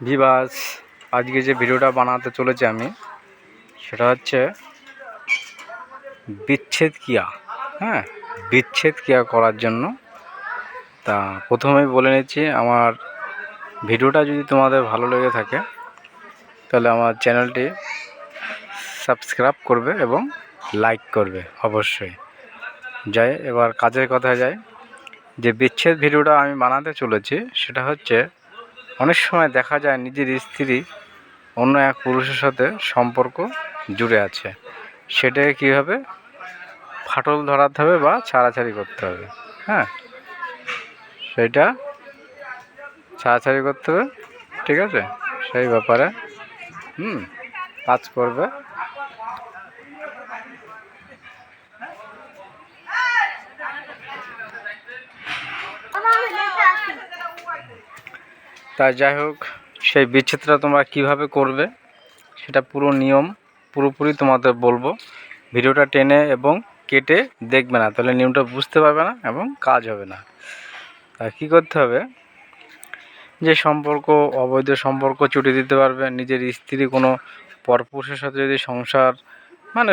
ভিভাস, আজকে যে ভিডিওটা বানাতে চলেছি আমি, সেটা হচ্ছে বিচ্ছেদ ক্রিয়া। হ্যাঁ, বিচ্ছেদ ক্রিয়া করার জন্য। তা প্রথমেই বলে নিচ্ছি, আমার ভিডিওটা যদি তোমাদের ভালো লেগে থাকে তাহলে আমার চ্যানেলটি সাবস্ক্রাইব করবে এবং লাইক করবে অবশ্যই। যাই এবার কাজের কথায় যাই, যে বিচ্ছেদ ভিডিওটা আমি বানাতে চলেছি সেটা হচ্ছে, অনেক সময় দেখা যায় নিজের স্ত্রী অন্য এক পুরুষের সাথে সম্পর্ক জুড়ে আছে, সেটাকে কীভাবে ফাটল ধরাতে হবে বা ছাড়াছাড়ি করতে হবে। হ্যাঁ, সেইটা ছাড়াছাড়ি করতে হবে, ঠিক আছে? সেই ব্যাপারে কাজ করবে। তাই যাই হোক, সেই বিচ্ছেদটা তোমরা কিভাবে করবে সেটা পুরো নিয়ম পুরোপুরি তোমাদের বলবো। ভিডিওটা টেনে এবং কেটে দেখবে না, তাহলে নিয়মটা বুঝতে পারবে না এবং কাজ হবে না। তা কী করতে হবে, যে সম্পর্ক অবৈধ সম্পর্ক ছুটে দিতে পারবে, নিজের স্ত্রী কোনো পরপুরুষের সাথে যদি সংসার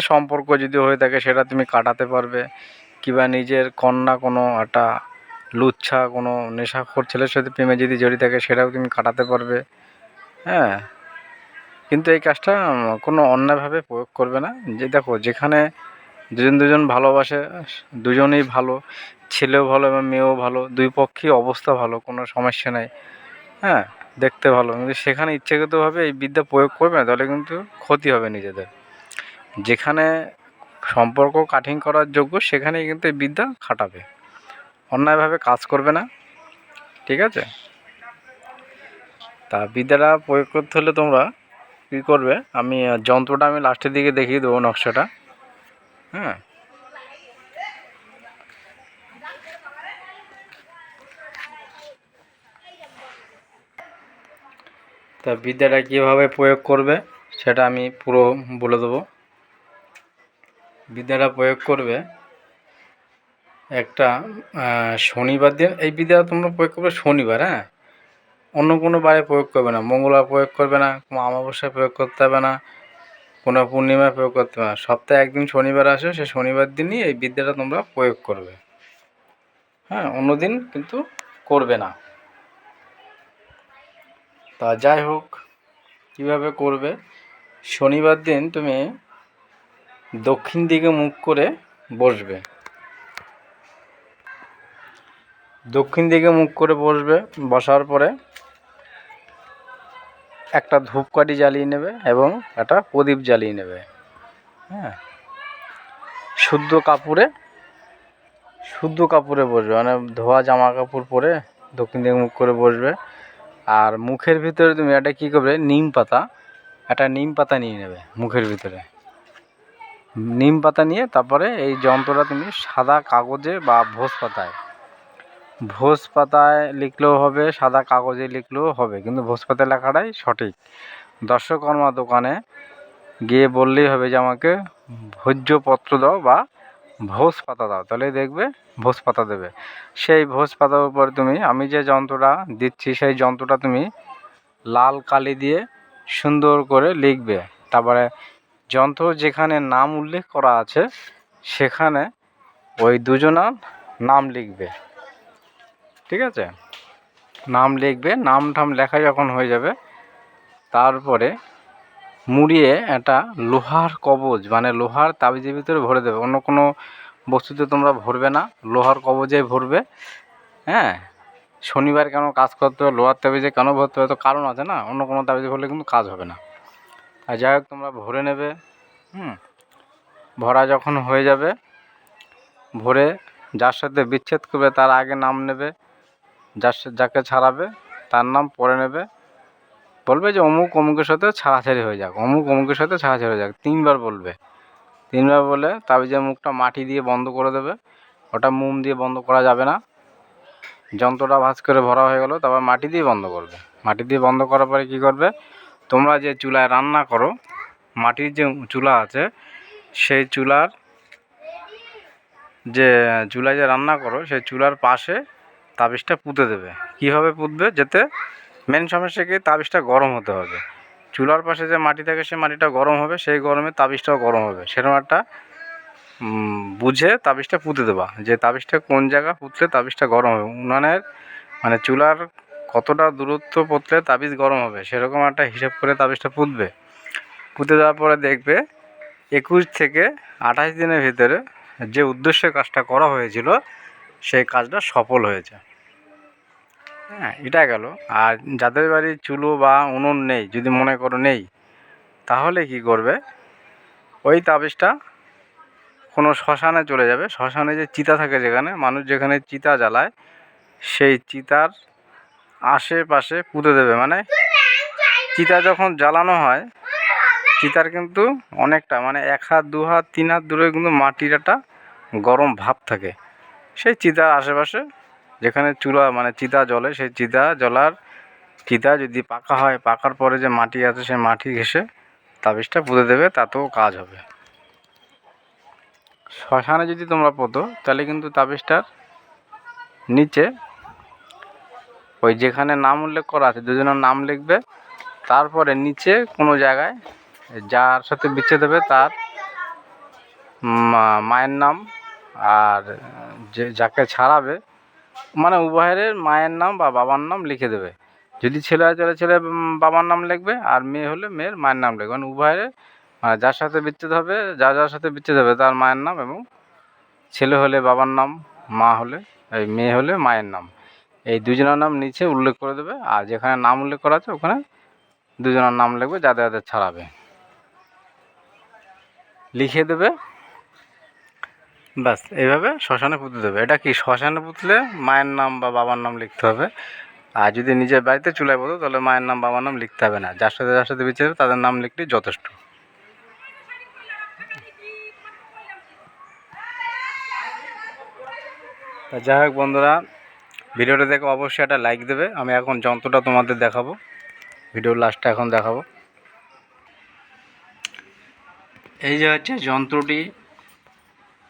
সম্পর্ক যদি হয়ে থাকে সেটা তুমি কাটাতে পারবে, কিংবা নিজের কন্যা কোনো একটা লুচ্ছা কোনো নেশাখোর ছেলের সাথে প্রেমে যদি জড়িয়ে থাকে সেটাও তুমি কাটাতে পারবে। হ্যাঁ, কিন্তু এই কাজটা কোনো অন্যায়ভাবে প্রয়োগ করবে না। যে দেখো, যেখানে দুজন ভালোবাসে, দুজনেই ভালো, ছেলেও ভালো এবং মেয়েও ভালো, দুই পক্ষেই অবস্থা ভালো, কোনো সমস্যা নেই। হ্যাঁ, দেখতে ভালো, কিন্তু সেখানে ইচ্ছাকৃতভাবে এই বিদ্যা প্রয়োগ করবে না, তাহলে কিন্তু ক্ষতি হবে নিজেদের। যেখানে সম্পর্ক কাটিং করার যোগ্য সেখানেই কিন্তু এই বিদ্যা খাটাবে, অন্যায়ভাবে কাজ করবে না, ঠিক আছে? তা বিদ্যাটা প্রয়োগ করতে হলে তোমরা কী করবে, আমি যন্ত্রটা আমি লাস্টের দিকে দেখিয়ে দেবো, নকশাটা। হ্যাঁ, তা বিদ্যাটা কীভাবে প্রয়োগ করবে সেটা আমি পুরো বলে দেবো। বিদ্যাটা প্রয়োগ করবে একটা শনিবার দিন। এই বিদ্যাটা তোমরা প্রয়োগ করবে শনিবার। হ্যাঁ, অন্য কোনো বারে প্রয়োগ করবে না, মঙ্গলবার প্রয়োগ করবে না, কোনো অমাবস্যায় প্রয়োগ করতে হবে না, কোনো পূর্ণিমায় প্রয়োগ করতে হবে না। সপ্তাহে একদিন শনিবার আসে, সেই শনিবার দিনই এই বিদ্যাটা তোমরা প্রয়োগ করবে। হ্যাঁ, অন্য দিন কিন্তু করবে না। তা যাই হোক, কীভাবে করবে, শনিবার দিন তুমি দক্ষিণ দিকে মুখ করে বসবে। দক্ষিণ দিকে মুখ করে বসবে, বসার পরে একটা ধূপকাঠি জ্বালিয়ে নেবে এবং একটা প্রদীপ জ্বালিয়ে নেবে। হ্যাঁ, শুদ্ধ কাপড়ে বসবে, ধোয়া জামা কাপড় পরে দক্ষিণ দিকে মুখ করে বসবে। আর মুখের ভিতরে তুমি একটা কী করবে, একটা নিম পাতা নিয়ে নেবে। মুখের ভিতরে নিম পাতা নিয়ে তারপরে এই যন্ত্রটা তুমি সাদা কাগজে বা ভোজ পাতায় লিখলেও হবে, সাদা কাগজে লিখলেও হবে, কিন্তু ভোজ পাতায় লেখাটাই সঠিক। দর্শকর্মা দোকানে গিয়ে বললেই হবে যে আমাকে ভোজ্যপত্র দাও বা ভোজ পাতা দাও, তাহলেই দেখবে ভোজ পাতা দেবে। সেই ভোজ পাতার উপর তুমি, আমি যে যন্ত্রটা দিচ্ছি সেই যন্ত্রটা তুমি লাল কালি দিয়ে সুন্দর করে লিখবে। তারপরে যন্ত্র যেখানে নাম উল্লেখ করা আছে সেখানে ওই দুজনার নাম লিখবে, ঠিক আছে? নাম লিখবে, নাম লেখা যখন হয়ে যাবে, তারপরে মুড়িয়ে একটা লোহার কবজ, লোহার তাবিজের ভিতরে ভরে দেবে। অন্য কোনো বস্তুতে তোমরা ভরবে না, লোহার কবজে ভরবে। হ্যাঁ, শনিবার কেন কাজ করতে হবে, লোহার তাবিজে কেন ভরতে হবে, তো কারণ আছে না, অন্য কোনো তাবিজে ভরলে কিন্তু কাজ হবে না। আর যাই হোক, তোমরা ভরে নেবে। ভরা যখন হয়ে যাবে, ভরে যার সাথে বিচ্ছেদ করবে তার আগে নাম নেবে, যাকে ছাড়াবে তার নাম পরে নেবে। বলবে যে অমুক অমুকের সাথে ছাড়াছাড়ি হয়ে যাক, অমুক অমুকের সাথে ছাড়াছাড়ি হয়ে যাক, 3বার বলবে। 3বার বলে তাবিজের মুখটা মাটি দিয়ে বন্ধ করে দেবে। ওটা মোম দিয়ে বন্ধ করা যাবে না। যন্ত্রটা ভাঁজ করে ভরা হয়ে গেল, তারপর মাটি দিয়ে বন্ধ করবে। মাটি দিয়ে বন্ধ করার পরে কী করবে, তোমরা যে চুলায় রান্না করো, মাটির যে চুলা আছে সেই চুলায় যে রান্না করো সেই চুলার পাশে তাবিজটা পুঁতে দেবে। কীভাবে পুঁতবে, যাতে মেন সমস্যা কি, তাবিজটা গরম হতে হবে। চুলার পাশে যে মাটি থাকে সে মাটিটা গরম হবে, সেই গরমে তাবিজটাও গরম হবে। সেরকম একটা বুঝে তাবিজটা পুঁতে দেবা, যে তাবিজটা কোন জায়গা পুঁতলে তাবিজটা গরম হবে। উনানের মানে চুলার কতটা দূরত্ব পুঁতলে তাবিজ গরম হবে সেরকম একটা হিসাব করে তাবিজটা পুঁতবে। পুঁতে দেওয়ার পরে দেখবে 21 থেকে 28 দিনের ভিতরে যে উদ্দেশ্যে কাজটা করা হয়েছিল সেই কাজটা সফল হয়েছে। হ্যাঁ, এটা গেল। আর যাদের বাড়ি চুলো বা উনুন নেই, যদি মনে করো নেই, তাহলে কি করবে, ওই তাবিজটা কোনো শ্মশানে চলে যাবে। শ্মশানে যে চিতা থাকে, যেখানে মানুষ যেখানে চিতা জ্বালায়, সেই চিতার আশেপাশে পুঁতে দেবে। মানে চিতা যখন জ্বালানো হয়, চিতার কিন্তু অনেকটা মানে 1 হাত 2 হাত 3 হাত দূরে কিন্তু মাটির একটা গরম ভাব থাকে। সেই চিতার আশেপাশে যেখানে চুলা মানে চিতা জ্বলে, সেই চিতা জ্বলার চিতা যদি পাকা হয়, পাকার পরে যে মাটি আছে সেই মাটি ঘেঁষে তাবিজটা পুঁতে দেবে, তাতেও কাজ হবে। শ্মশানে যদি তোমরা পোতো তাহলে কিন্তু তাবিজটার নিচে ওই যেখানে নাম উল্লেখ করা আছে, দুজনের নাম লিখবে। তারপরে নিচে কোনো জায়গায় যার সাথে বিচ্ছেদ হবে তার মায়ের নাম, আর যে যাকে ছাড়াবে মানে উভয়ের মায়ের নাম বা বাবার নাম লিখে দেবে। যদি ছেলে হয় তাহলে ছেলে বাবার নাম লিখবে, আর মেয়ে হলে মেয়ের মায়ের নাম লিখবে। মানে উভয়ের মানে যার সাথে বিচ্ছেদ হবে, যার সাথে বিচ্ছেদ হবে তার মায়ের নাম, এবং ছেলে হলে বাবার নাম, মা হলে এই মেয়ে হলে মায়ের নাম, এই দুজনের নাম নিচে উল্লেখ করে দেবে। আর যেখানে নাম উল্লেখ করা আছে ওখানে দুজনের নাম লিখবে, যাদের যাদের ছাড়াবে লিখে দেবে। ব্যাস, এইভাবে শ্মশানে পুঁতে দেবে। এটা কি, শ্মশানে পুঁতলে মায়ের নাম বা বাবার নাম লিখতে হবে। আর যদি নিজের বাড়িতে চুলায় পুঁতো তাহলে মায়ের নাম বাবার নাম লিখতে হবে না, যার সাথে বিচ্ছেদ হবে তাদের নাম লিখলেই যথেষ্ট। তা যাই হোক বন্ধুরা, ভিডিওটা দেখে অবশ্যই একটা লাইক দেবে। আমি এখন যন্ত্রটা তোমাদের দেখাবো, ভিডিওর লাস্টটা এখন দেখাবো। এই যে হচ্ছে যন্ত্রটি,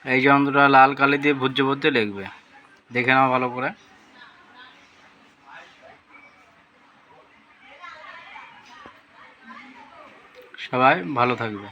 এই যন্ত্রটা লাল কালি দিয়ে ভুজ্য পদ্ধতি লিখবে, দেখে নাও ভালো করে। সবাই ভালো থাকবে।